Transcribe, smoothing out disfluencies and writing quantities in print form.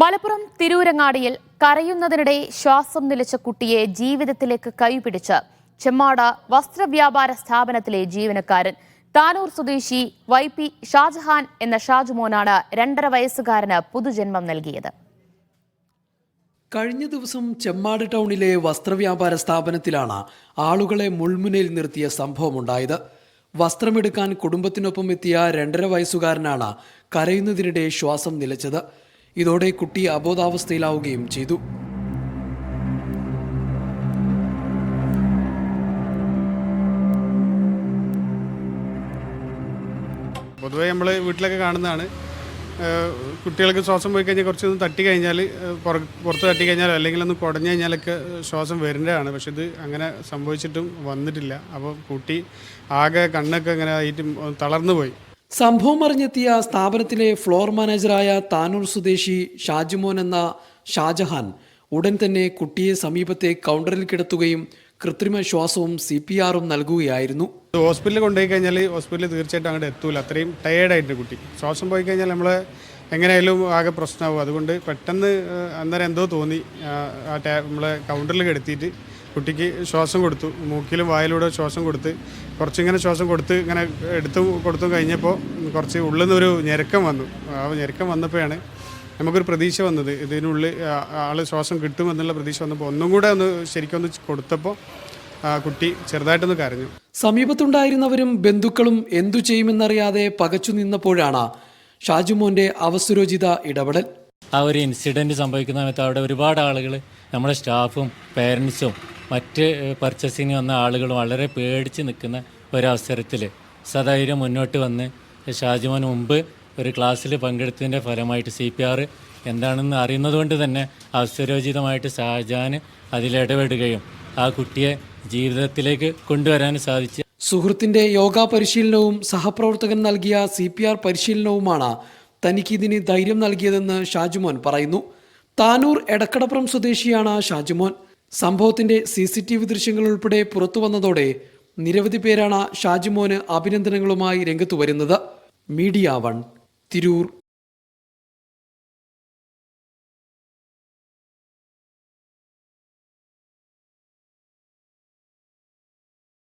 മലപ്പുറം തിരൂരങ്ങാടിയിൽ കരയുന്നതിനിടെ ശ്വാസം നിലച്ച കുട്ടിയെ ജീവിതത്തിലേക്ക് കൈപിടിച്ച് ചെമ്മാട് വസ്ത്രവ്യാപാര സ്ഥാപനത്തിലെ ജീവനക്കാരൻ താനൂർ സ്വദേശി YP ഷാജഹാൻ എന്ന ഷാജുമോനാണ് 2.5 വയസ്സുകാരന് പുതുജന്മം നൽകിയത്. കഴിഞ്ഞ ദിവസം ചെമ്മാട് ടൗണിലെ വസ്ത്രവ്യാപാര സ്ഥാപനത്തിലാണ് ആളുകളെ മുൾമുനയിൽ നിർത്തിയ സംഭവമുണ്ടായത്. വസ്ത്രമെടുക്കാൻ കുടുംബത്തിനൊപ്പം എത്തിയ 2.5 വയസ്സുകാരനാണ് കരയുന്നതിനിടെ ശ്വാസം നിലച്ചത്. ഇതോടെ കുട്ടി അബോധാവസ്ഥയിലാവുകയും ചെയ്തു. പൊതുവേ നമ്മൾ വീട്ടിലൊക്കെ കാണുന്നതാണ്. കുട്ടികൾക്ക് ശ്വാസം പോയി കഴിഞ്ഞാൽ കുറച്ചൊന്ന് തട്ടി കഴിഞ്ഞാൽ പുറത്ത് തട്ടി കഴിഞ്ഞാൽ അല്ലെങ്കിൽ ഒന്ന് കുടഞ്ഞു കഴിഞ്ഞാലൊക്കെ ശ്വാസം വരേണ്ടതാണ്. പക്ഷെ ഇത് അങ്ങനെ സംഭവിച്ചിട്ടും വന്നിട്ടില്ല. അപ്പോൾ കുട്ടി ആകെ കണ്ണൊക്കെ അങ്ങനെ ആയിട്ട് തളർന്നു പോയി. സംഭവം അറിഞ്ഞെത്തിയ സ്ഥാപനത്തിലെ ഫ്ലോർ മാനേജറായ താനൂർ സ്വദേശി ഷാജുമോൻ എന്ന ഷാജഹാൻ ഉടൻ തന്നെ കുട്ടിയെ സമീപത്തെ കൗണ്ടറിൽ കിടത്തുകയും കൃത്രിമ ശ്വാസവും CPR നൽകുകയായിരുന്നു. ഹോസ്പിറ്റലിൽ കൊണ്ടുപോയി കഴിഞ്ഞാൽ ഹോസ്പിറ്റലിൽ തീർച്ചയായിട്ടും അങ്ങോട്ട് എത്തൂല. അത്രയും ടയേർഡായിട്ട് കുട്ടി ശ്വാസം പോയി കഴിഞ്ഞാൽ നമ്മൾ എങ്ങനെയായാലും ആകെ പ്രശ്നമാവും. അതുകൊണ്ട് പെട്ടെന്ന് അന്നേരം എന്തോ തോന്നി നമ്മളെ കൗണ്ടറിൽ കിടത്തിയിട്ട് കുട്ടിക്ക് ശ്വാസം കൊടുത്തു. മൂക്കിലും വായിലൂടെ ശ്വാസം കൊടുത്ത് കുറച്ചിങ്ങനെ ശ്വാസം കൊടുത്ത് ഇങ്ങനെ കൊടുത്തു കഴിഞ്ഞപ്പോൾ കുറച്ച് ഉള്ളിൽ നിന്നൊരു ഞെരുക്കം വന്നു. ആ ഞെരുക്കം വന്നപ്പോഴാണ് നമുക്കൊരു പ്രതീക്ഷ വന്നത്. ഇതിനുള്ളിൽ ആൾ ശ്വാസം കിട്ടുമെന്നുള്ള പ്രതീക്ഷ വന്നപ്പോൾ ഒന്നും കൂടെ ശരിക്കും കൊടുത്തപ്പോൾ കുട്ടി ചെറുതായിട്ടൊന്ന് കരഞ്ഞു. സമീപത്തുണ്ടായിരുന്നവരും ബന്ധുക്കളും എന്തു ചെയ്യുമെന്നറിയാതെ പകച്ചു നിന്നപ്പോഴാണ് ഷാജുമോന്റെ അവസരോചിത ഇടപെടൽ. ആ ഒരു ഇൻസിഡൻറ്റ് സംഭവിക്കുന്ന സമയത്ത് അവിടെ ഒരുപാട് ആളുകൾ, നമ്മുടെ സ്റ്റാഫും പേരൻസും മറ്റ് പർച്ചേസിങ് വന്ന ആളുകൾ വളരെ പേടിച്ച് നിൽക്കുന്ന ഒരവസരത്തിൽ സധൈര്യം മുന്നോട്ട് വന്ന് ഷാജുമോൻ മുമ്പ് ഒരു ക്ലാസ്സിൽ പങ്കെടുത്തതിൻ്റെ ഫലമായിട്ട് CPR എന്താണെന്ന് അറിയുന്നതുകൊണ്ട് തന്നെ അവസരോചിതമായിട്ട് ഷാജഹാൻ അതിലിടപെടുകയും ആ കുട്ടിയെ ജീവിതത്തിലേക്ക് കൊണ്ടുവരാൻ സാധിച്ചു. സുഹൃത്തിന്റെ യോഗ പരിശീലനവും സഹപ്രവർത്തകൻ നൽകിയ CPR പരിശീലനവുമാണ് തനിക്കിതിന് ധൈര്യം നൽകിയതെന്ന് ഷാജുമോൻ പറയുന്നു. താനൂർ എടക്കടപ്പുറം സ്വദേശിയാണ് ഷാജുമോൻ. സംഭവത്തിന്റെ CCTV ദൃശ്യങ്ങൾ ഉൾപ്പെടെ പുറത്തു വന്നതോടെ നിരവധി പേരാണ് ഷാജുമോന് അഭിനന്ദനങ്ങളുമായി രംഗത്തു വരുന്നത്. മീഡിയ 1 തിരൂർ.